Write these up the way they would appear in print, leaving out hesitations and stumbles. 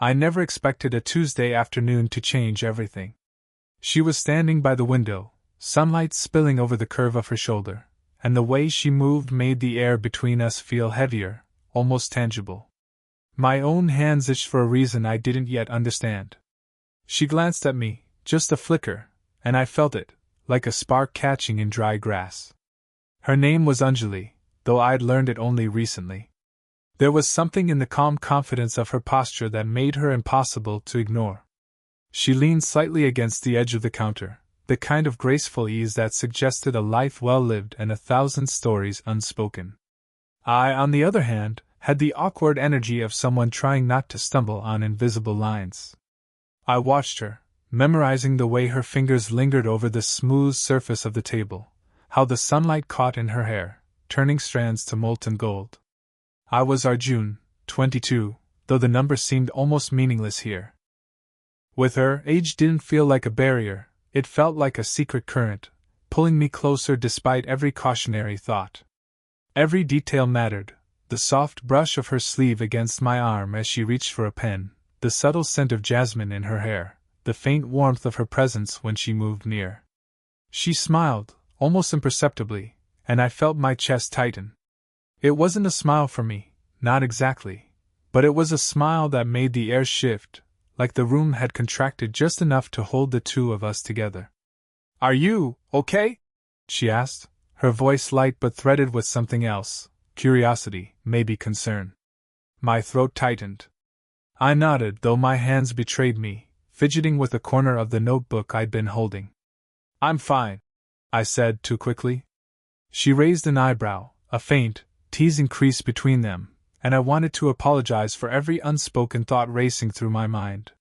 I never expected a Tuesday afternoon to change everything. She was standing by the window, sunlight spilling over the curve of her shoulder, and the way she moved made the air between us feel heavier, almost tangible. My own hands itched for a reason I didn't yet understand. She glanced at me, just a flicker, and I felt it, like a spark catching in dry grass. Her name was Anjali, though I'd learned it only recently. There was something in the calm confidence of her posture that made her impossible to ignore. She leaned slightly against the edge of the counter, the kind of graceful ease that suggested a life well lived and 1,000 stories unspoken. I, on the other hand, had the awkward energy of someone trying not to stumble on invisible lines. I watched her, memorizing the way her fingers lingered over the smooth surface of the table, how the sunlight caught in her hair, turning strands to molten gold. I was Arjun, 22, though the number seemed almost meaningless here. With her, age didn't feel like a barrier, it felt like a secret current, pulling me closer despite every cautionary thought. Every detail mattered, the soft brush of her sleeve against my arm as she reached for a pen, the subtle scent of jasmine in her hair, the faint warmth of her presence when she moved near. She smiled, almost imperceptibly, and I felt my chest tighten. It wasn't a smile for me, not exactly, but it was a smile that made the air shift, like the room had contracted just enough to hold the two of us together. "Are you okay?" she asked, her voice light but threaded with something else, curiosity, maybe concern. My throat tightened. I nodded, though my hands betrayed me, fidgeting with a corner of the notebook I'd been holding. "I'm fine," I said too quickly. She raised an eyebrow, a faint, teasing crease between them, and I wanted to apologize for every unspoken thought racing through my mind.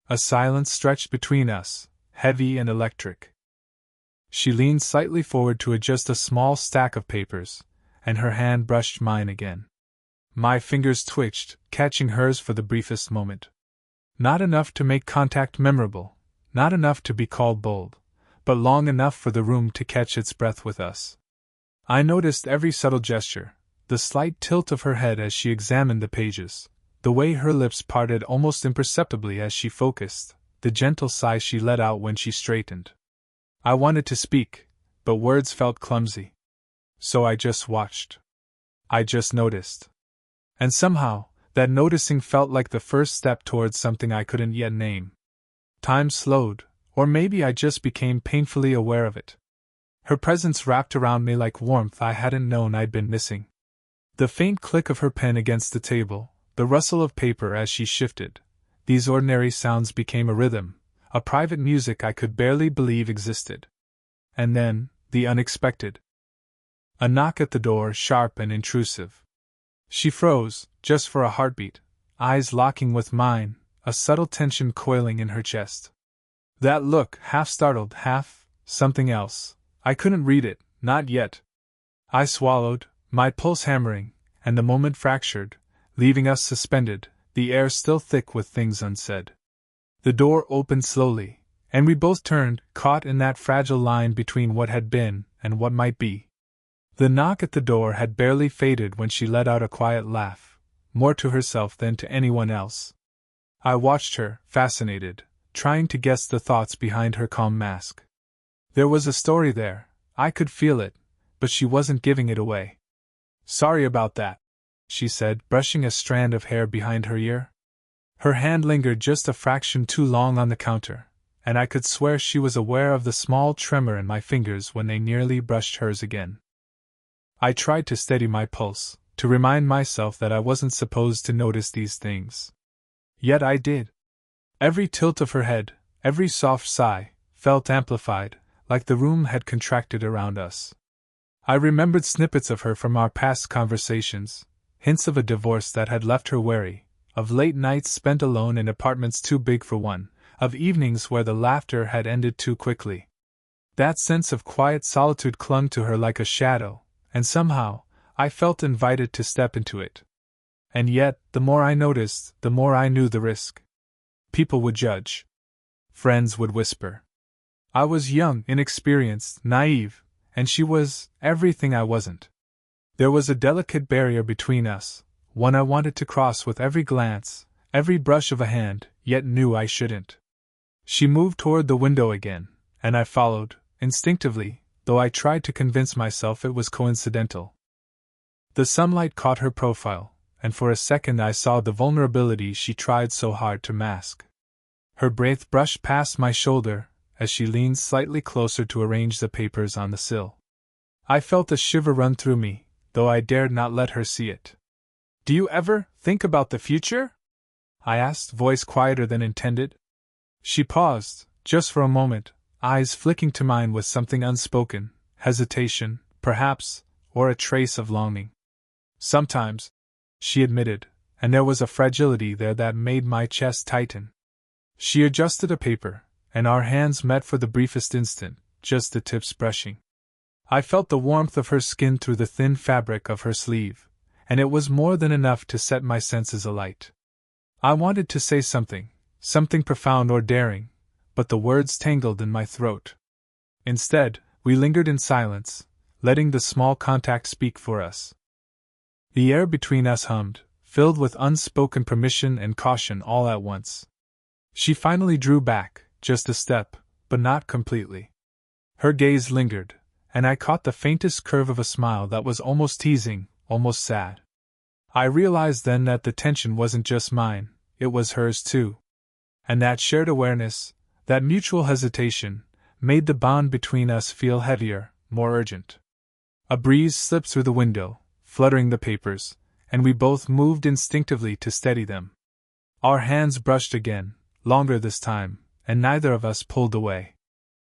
A silence stretched between us, heavy and electric. She leaned slightly forward to adjust a small stack of papers, and her hand brushed mine again. My fingers twitched, catching hers for the briefest moment. Not enough to make contact memorable, not enough to be called bold, but long enough for the room to catch its breath with us. I noticed every subtle gesture, the slight tilt of her head as she examined the pages, the way her lips parted almost imperceptibly as she focused, the gentle sigh she let out when she straightened. I wanted to speak, but words felt clumsy. So I just watched. I just noticed. And somehow, that noticing felt like the first step towards something I couldn't yet name. Time slowed, or maybe I just became painfully aware of it. Her presence wrapped around me like warmth I hadn't known I'd been missing. The faint click of her pen against the table, the rustle of paper as she shifted, these ordinary sounds became a rhythm, a private music I could barely believe existed. And then, the unexpected. A knock at the door, sharp and intrusive. She froze, just for a heartbeat, eyes locking with mine, a subtle tension coiling in her chest. That look, half startled, half something else. I couldn't read it, not yet. I swallowed, my pulse hammering, and the moment fractured, leaving us suspended, the air still thick with things unsaid. The door opened slowly, and we both turned, caught in that fragile line between what had been and what might be. The knock at the door had barely faded when she let out a quiet laugh, more to herself than to anyone else. I watched her, fascinated, trying to guess the thoughts behind her calm mask. There was a story there, I could feel it, but she wasn't giving it away. "Sorry about that," she said, brushing a strand of hair behind her ear. Her hand lingered just a fraction too long on the counter, and I could swear she was aware of the small tremor in my fingers when they nearly brushed hers again. I tried to steady my pulse, to remind myself that I wasn't supposed to notice these things. Yet I did. Every tilt of her head, every soft sigh, felt amplified, like the room had contracted around us. I remembered snippets of her from our past conversations, hints of a divorce that had left her wary, of late nights spent alone in apartments too big for one, of evenings where the laughter had ended too quickly. That sense of quiet solitude clung to her like a shadow, and somehow, I felt invited to step into it. And yet, the more I noticed, the more I knew the risk. People would judge. Friends would whisper. I was young, inexperienced, naive, and she was everything I wasn't. There was a delicate barrier between us, one I wanted to cross with every glance, every brush of a hand, yet knew I shouldn't. She moved toward the window again, and I followed, instinctively, though I tried to convince myself it was coincidental. The sunlight caught her profile, and for a second I saw the vulnerability she tried so hard to mask. Her breath brushed past my shoulder as she leaned slightly closer to arrange the papers on the sill. I felt a shiver run through me, though I dared not let her see it. "Do you ever think about the future?" I asked, voice quieter than intended. She paused, just for a moment, eyes flicking to mine with something unspoken, hesitation, perhaps, or a trace of longing. "Sometimes," she admitted, and there was a fragility there that made my chest tighten. She adjusted a paper, and our hands met for the briefest instant, just the tips brushing. I felt the warmth of her skin through the thin fabric of her sleeve, and it was more than enough to set my senses alight. I wanted to say something profound or daring, but the words tangled in my throat. Instead, we lingered in silence, letting the small contact speak for us. The air between us hummed, filled with unspoken permission and caution all at once. She finally drew back, just a step, but not completely. Her gaze lingered, and I caught the faintest curve of a smile that was almost teasing, almost sad. I realized then that the tension wasn't just mine, it was hers too. And that shared awareness, that mutual hesitation, made the bond between us feel heavier, more urgent. A breeze slipped through the window, fluttering the papers, and we both moved instinctively to steady them. Our hands brushed again, longer this time, and neither of us pulled away.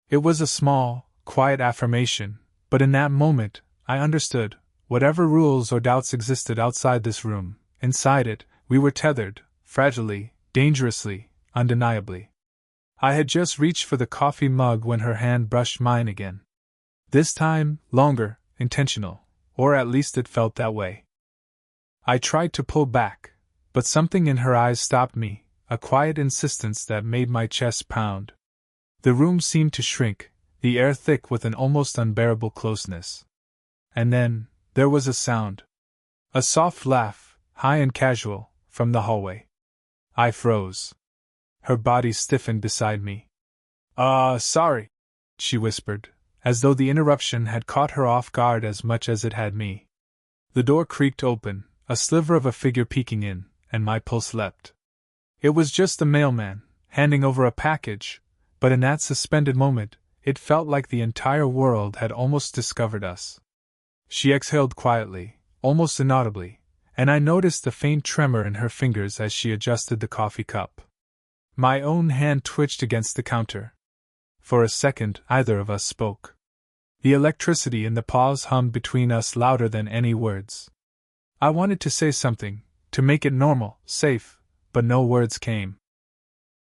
It was a small, quiet affirmation, but in that moment, I understood, whatever rules or doubts existed outside this room, inside it, we were tethered, fragilely, dangerously, undeniably. I had just reached for the coffee mug when her hand brushed mine again. This time, longer, intentional, or at least it felt that way. I tried to pull back, but something in her eyes stopped me, a quiet insistence that made my chest pound. The room seemed to shrink, the air thick with an almost unbearable closeness. And then, there was a sound. A soft laugh, high and casual, from the hallway. I froze. Her body stiffened beside me. Sorry," she whispered, as though the interruption had caught her off guard as much as it had me. The door creaked open, a sliver of a figure peeking in, and my pulse leapt. It was just the mailman, handing over a package, but in that suspended moment, it felt like the entire world had almost discovered us. She exhaled quietly, almost inaudibly, and I noticed a faint tremor in her fingers as she adjusted the coffee cup. My own hand twitched against the counter. For a second, either of us spoke. The electricity in the pause hummed between us louder than any words. I wanted to say something, to make it normal, safe, but no words came.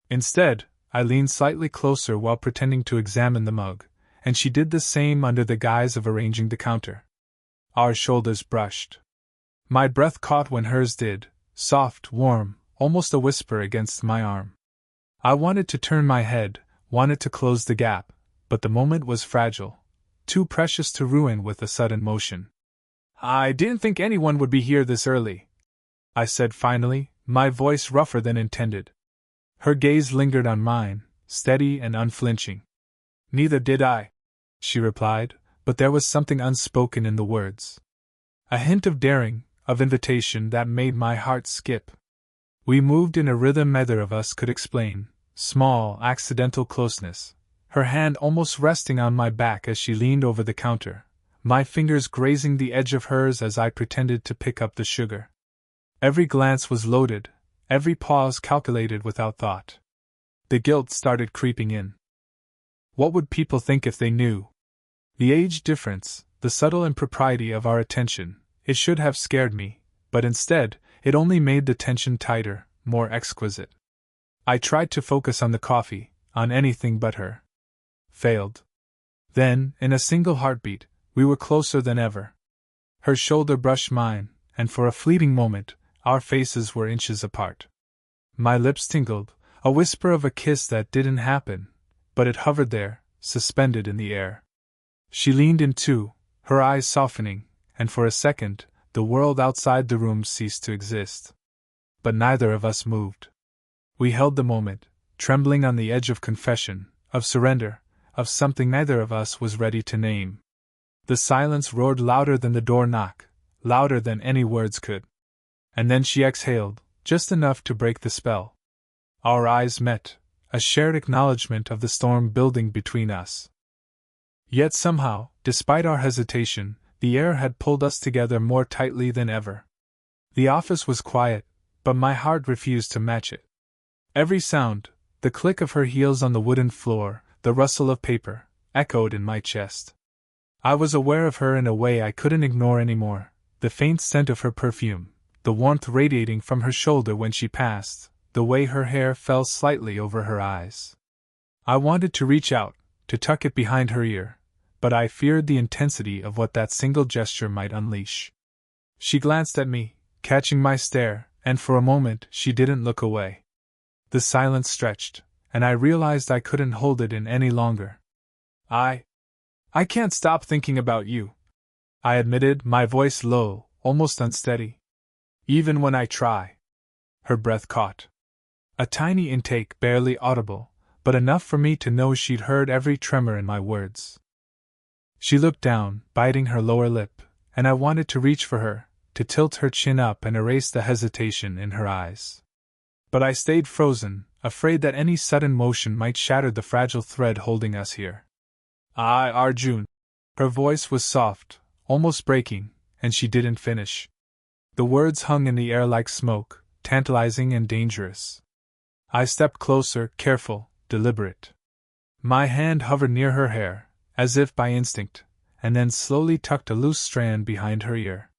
Instead, I leaned slightly closer while pretending to examine the mug, and she did the same under the guise of arranging the counter. Our shoulders brushed. My breath caught when hers did, soft, warm, almost a whisper against my arm. I wanted to turn my head, wanted to close the gap, but the moment was fragile, too precious to ruin with a sudden motion. "I didn't think anyone would be here this early," I said finally, my voice rougher than intended. Her gaze lingered on mine, steady and unflinching. "Neither did I," she replied, but there was something unspoken in the words. A hint of daring, of invitation that made my heart skip. We moved in a rhythm neither of us could explain, small, accidental closeness, her hand almost resting on my back as she leaned over the counter, my fingers grazing the edge of hers as I pretended to pick up the sugar. Every glance was loaded, every pause calculated without thought. The guilt started creeping in. What would people think if they knew? The age difference, the subtle impropriety of our attention, it should have scared me, but instead, it only made the tension tighter, more exquisite. I tried to focus on the coffee, on anything but her. Failed. Then, in a single heartbeat, we were closer than ever. Her shoulder brushed mine, and for a fleeting moment, our faces were inches apart. My lips tingled, a whisper of a kiss that didn't happen, but it hovered there, suspended in the air. She leaned in too, her eyes softening, and for a second, the world outside the room ceased to exist. but neither of us moved. We held the moment, trembling on the edge of confession, of surrender, of something neither of us was ready to name. The silence roared louder than the door knock, louder than any words could. And then she exhaled, just enough to break the spell. Our eyes met, a shared acknowledgement of the storm building between us. Yet somehow, despite our hesitation, the air had pulled us together more tightly than ever. The office was quiet, but my heart refused to match it. Every sound, the click of her heels on the wooden floor, the rustle of paper, echoed in my chest. I was aware of her in a way I couldn't ignore anymore, the faint scent of her perfume, the warmth radiating from her shoulder when she passed, the way her hair fell slightly over her eyes. I wanted to reach out, to tuck it behind her ear, but I feared the intensity of what that single gesture might unleash. She glanced at me, catching my stare, and for a moment she didn't look away. The silence stretched, and I realized I couldn't hold it in any longer. I can't stop thinking about you, I admitted, my voice low, almost unsteady. Even when I try. Her breath caught. A tiny intake, barely audible, but enough for me to know she'd heard every tremor in my words. She looked down, biting her lower lip, and I wanted to reach for her, to tilt her chin up and erase the hesitation in her eyes. But I stayed frozen, afraid that any sudden motion might shatter the fragile thread holding us here. Arjun. Her voice was soft, almost breaking, and she didn't finish. The words hung in the air like smoke, tantalizing and dangerous. I stepped closer, careful, deliberate. My hand hovered near her hair, as if by instinct, and then slowly tucked a loose strand behind her ear.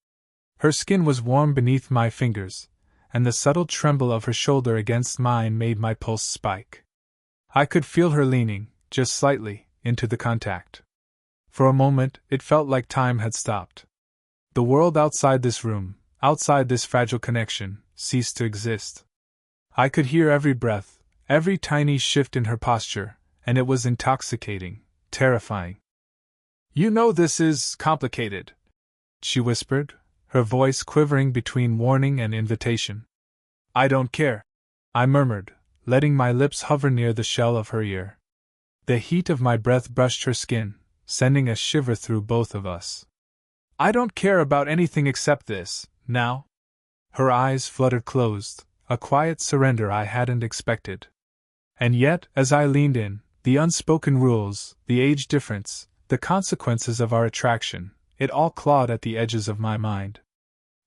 Her skin was warm beneath my fingers, and the subtle tremble of her shoulder against mine made my pulse spike. I could feel her leaning, just slightly, into the contact. For a moment, it felt like time had stopped. The world outside this room, outside this fragile connection, ceased to exist. I could hear every breath, every tiny shift in her posture, and it was intoxicating, terrifying. "You know this is complicated," she whispered, her voice quivering between warning and invitation. "I don't care," I murmured, letting my lips hover near the shell of her ear. The heat of my breath brushed her skin, sending a shiver through both of us. "I don't care about anything except this, now." Her eyes fluttered closed, a quiet surrender I hadn't expected. And yet, as I leaned in, the unspoken rules, the age difference, the consequences of our attraction, it all clawed at the edges of my mind.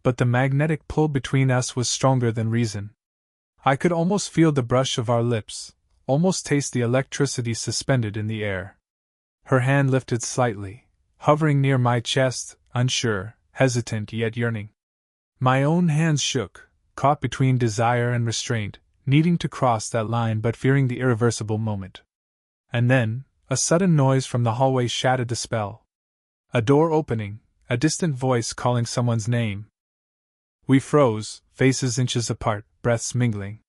But the magnetic pull between us was stronger than reason. I could almost feel the brush of our lips, almost taste the electricity suspended in the air. Her hand lifted slightly, hovering near my chest, unsure, hesitant yet yearning. My own hands shook, caught between desire and restraint, needing to cross that line but fearing the irreversible moment. And then, a sudden noise from the hallway shattered the spell. A door opening, a distant voice calling someone's name. We froze, faces inches apart, breaths mingling.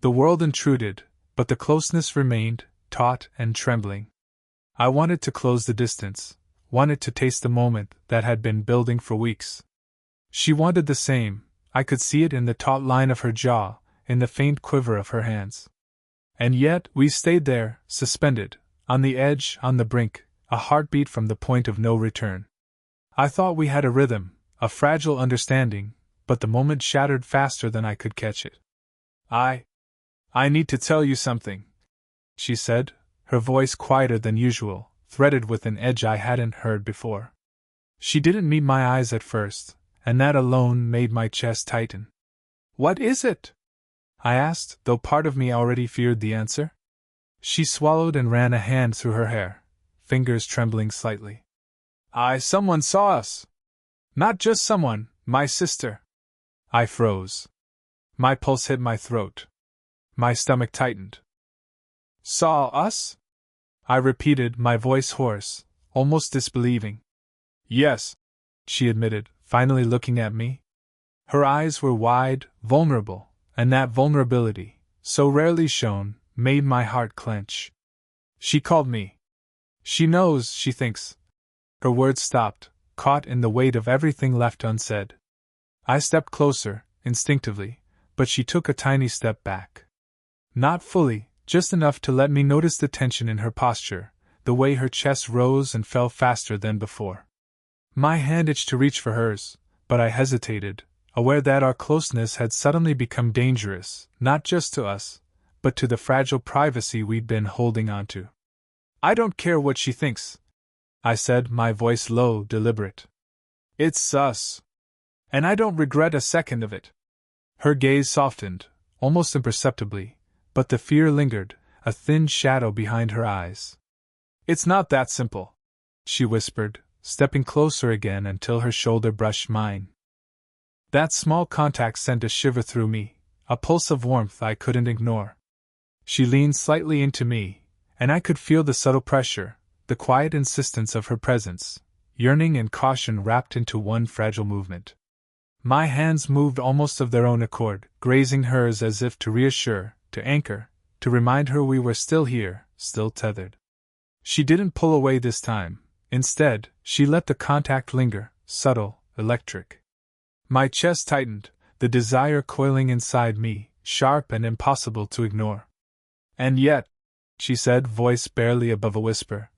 The world intruded, but the closeness remained, taut and trembling. I wanted to close the distance, wanted to taste the moment that had been building for weeks. She wanted the same, I could see it in the taut line of her jaw, in the faint quiver of her hands. And yet, we stayed there, suspended, on the edge, on the brink, a heartbeat from the point of no return. I thought we had a rhythm, a fragile understanding, but the moment shattered faster than I could catch it. I need to tell you something," she said, her voice quieter than usual, threaded with an edge I hadn't heard before. She didn't meet my eyes at first, and that alone made my chest tighten. "What is it?" I asked, though part of me already feared the answer. She swallowed and ran a hand through her hair, fingers trembling slightly. Someone saw us. Not just someone, my sister." I froze. My pulse hit my throat. My stomach tightened. "Saw us?" I repeated, my voice hoarse, almost disbelieving. "Yes," she admitted, finally looking at me. Her eyes were wide, vulnerable, and that vulnerability, so rarely shown, made my heart clench. "She called me. She knows, she thinks." Her words stopped, caught in the weight of everything left unsaid. I stepped closer, instinctively, but she took a tiny step back. Not fully, just enough to let me notice the tension in her posture, the way her chest rose and fell faster than before. My hand itched to reach for hers, but I hesitated, aware that our closeness had suddenly become dangerous, not just to us, but to the fragile privacy we'd been holding on to. "I don't care what she thinks," I said, my voice low, deliberate. "It's us. And I don't regret a second of it." Her gaze softened, almost imperceptibly, but the fear lingered, a thin shadow behind her eyes. "It's not that simple," she whispered, stepping closer again until her shoulder brushed mine. That small contact sent a shiver through me, a pulse of warmth I couldn't ignore. She leaned slightly into me, and I could feel the subtle pressure, the quiet insistence of her presence, yearning and caution wrapped into one fragile movement. My hands moved almost of their own accord, grazing hers as if to reassure, to anchor, to remind her we were still here, still tethered. She didn't pull away this time. Instead, she let the contact linger, subtle, electric. My chest tightened, the desire coiling inside me, sharp and impossible to ignore. "And yet," she said, voice barely above a whisper,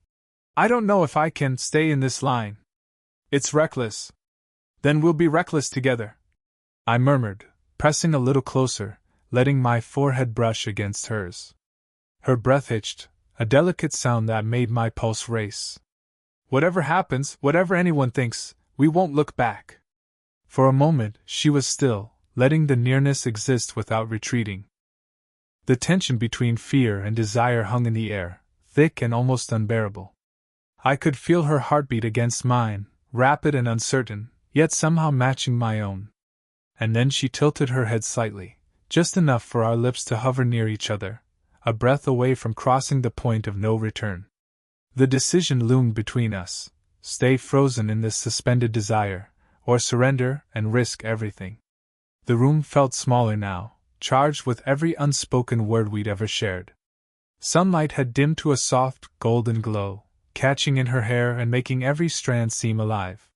"I don't know if I can stay in this line. It's reckless." "Then we'll be reckless together," I murmured, pressing a little closer, letting my forehead brush against hers. Her breath hitched, a delicate sound that made my pulse race. "Whatever happens, whatever anyone thinks, we won't look back." For a moment, she was still, letting the nearness exist without retreating. The tension between fear and desire hung in the air, thick and almost unbearable. I could feel her heartbeat against mine, rapid and uncertain, yet somehow matching my own. And then she tilted her head slightly, just enough for our lips to hover near each other, a breath away from crossing the point of no return. The decision loomed between us: stay frozen in this suspended desire, or surrender and risk everything. The room felt smaller now, charged with every unspoken word we'd ever shared. Sunlight had dimmed to a soft, golden glow, catching in her hair and making every strand seem alive.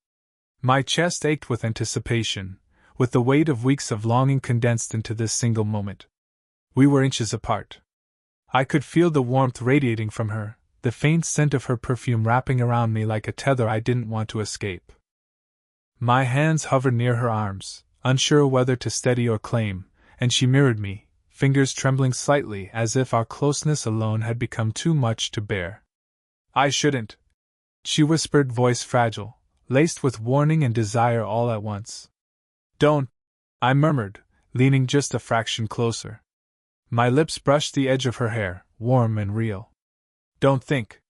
My chest ached with anticipation, with the weight of weeks of longing condensed into this single moment. We were inches apart. I could feel the warmth radiating from her, the faint scent of her perfume wrapping around me like a tether I didn't want to escape. My hands hovered near her arms, unsure whether to steady or claim, and she mirrored me, fingers trembling slightly as if our closeness alone had become too much to bear. "I shouldn't," she whispered, voice fragile, laced with warning and desire all at once. "Don't," I murmured, leaning just a fraction closer. My lips brushed the edge of her hair, warm and real. "Don't think.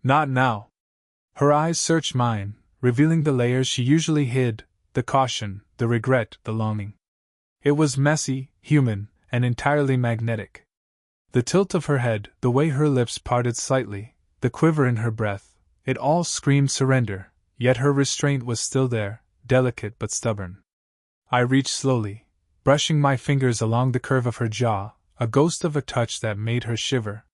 Not now." Her eyes searched mine, revealing the layers she usually hid, the caution, the regret, the longing. It was messy, human, and entirely magnetic. The tilt of her head, the way her lips parted slightly, the quiver in her breath, it all screamed surrender, yet her restraint was still there, delicate but stubborn. I reached slowly, brushing my fingers along the curve of her jaw, a ghost of a touch that made her shiver.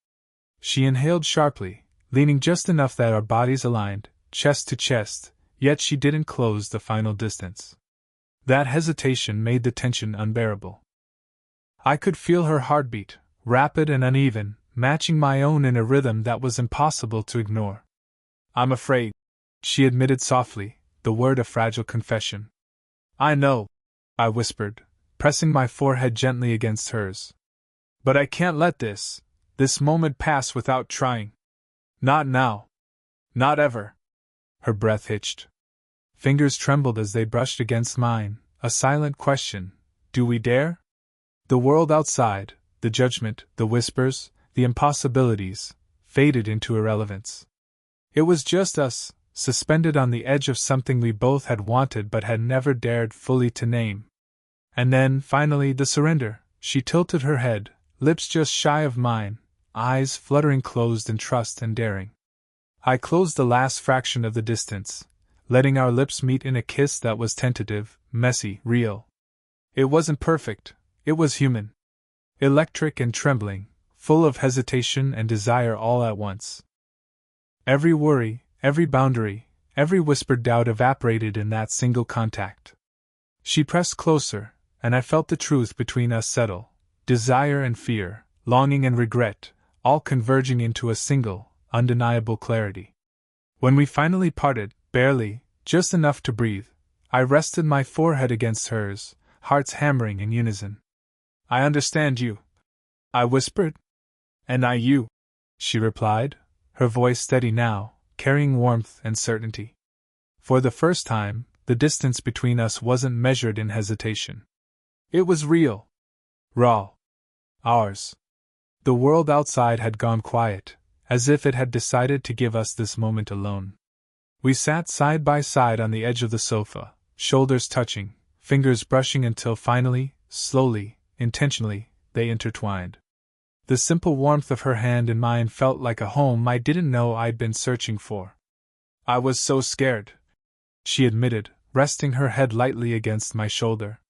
She inhaled sharply, leaning just enough that our bodies aligned, chest to chest, yet she didn't close the final distance. That hesitation made the tension unbearable. I could feel her heartbeat, rapid and uneven, matching my own in a rhythm that was impossible to ignore. "I'm afraid," she admitted softly, the word a fragile confession. "I know," I whispered, pressing my forehead gently against hers. "But I can't let this moment pass without trying. Not now. Not ever." Her breath hitched. Fingers trembled as they brushed against mine, a silent question: do we dare? The world outside, the judgment, the whispers, the impossibilities, faded into irrelevance. It was just us, suspended on the edge of something we both had wanted but had never dared fully to name. And then, finally, the surrender. She tilted her head, lips just shy of mine, eyes fluttering closed in trust and daring. I closed the last fraction of the distance, letting our lips meet in a kiss that was tentative, messy, real. It wasn't perfect, it was human. Electric and trembling, full of hesitation and desire all at once. Every worry, every boundary, every whispered doubt evaporated in that single contact. She pressed closer, and I felt the truth between us settle, desire and fear, longing and regret, all converging into a single, undeniable clarity. When we finally parted, barely, just enough to breathe, I rested my forehead against hers, hearts hammering in unison. "I understand you," I whispered. "And I you," she replied, her voice steady now, carrying warmth and certainty. For the first time, the distance between us wasn't measured in hesitation. It was real. Raw. Ours. The world outside had gone quiet, as if it had decided to give us this moment alone. We sat side by side on the edge of the sofa, shoulders touching, fingers brushing until finally, slowly, intentionally, they intertwined. The simple warmth of her hand in mine felt like a home I didn't know I'd been searching for. "I was so scared," she admitted, resting her head lightly against my shoulder.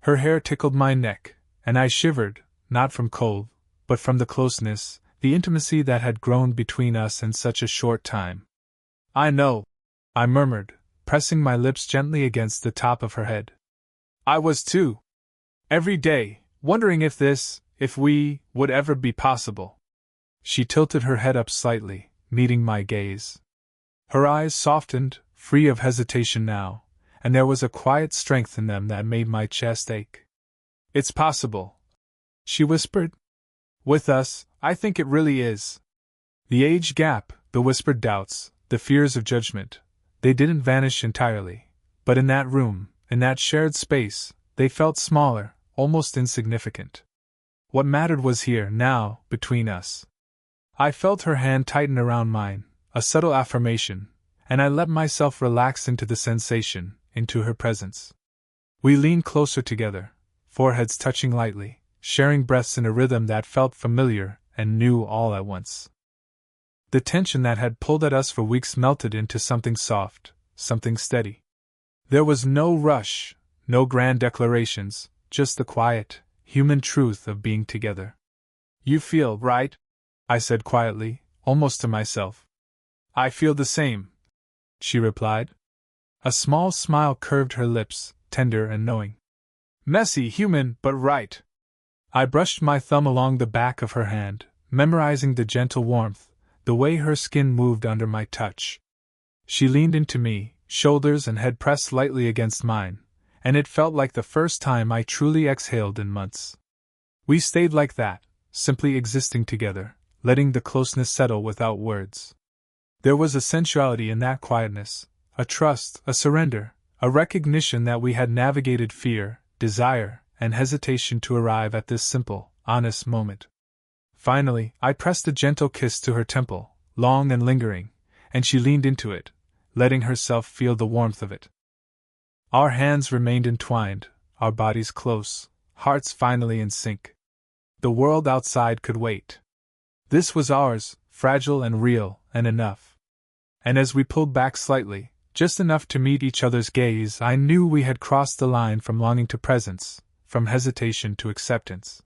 Her hair tickled my neck, and I shivered, not from cold, but from the closeness, the intimacy that had grown between us in such a short time. "I know," I murmured, pressing my lips gently against the top of her head. "I was too. Every day, wondering if we, would ever be possible." She tilted her head up slightly, meeting my gaze. Her eyes softened, free of hesitation now, and there was a quiet strength in them that made my chest ache. "It's possible," she whispered. "With us, I think it really is." The age gap, the whispered doubts, the fears of judgment, they didn't vanish entirely, but in that room, in that shared space, they felt smaller, almost insignificant. What mattered was here, now, between us. I felt her hand tighten around mine, a subtle affirmation, and I let myself relax into the sensation, into her presence. We leaned closer together, foreheads touching lightly, sharing breaths in a rhythm that felt familiar and new all at once. The tension that had pulled at us for weeks melted into something soft, something steady. There was no rush, no grand declarations, just the quiet, human truth of being together. "You feel right?" I said quietly, almost to myself. "I feel the same," she replied. A small smile curved her lips, tender and knowing. "Messy, human, but right." I brushed my thumb along the back of her hand, memorizing the gentle warmth, the way her skin moved under my touch. She leaned into me, shoulders and head pressed lightly against mine, and it felt like the first time I truly exhaled in months. We stayed like that, simply existing together, letting the closeness settle without words. There was a sensuality in that quietness, a trust, a surrender, a recognition that we had navigated fear, desire, and hesitation to arrive at this simple, honest moment. Finally, I pressed a gentle kiss to her temple, long and lingering, and she leaned into it, letting herself feel the warmth of it. Our hands remained entwined, our bodies close, hearts finally in sync. The world outside could wait. This was ours, fragile and real, and enough. And as we pulled back slightly, just enough to meet each other's gaze, I knew we had crossed the line from longing to presence, from hesitation to acceptance.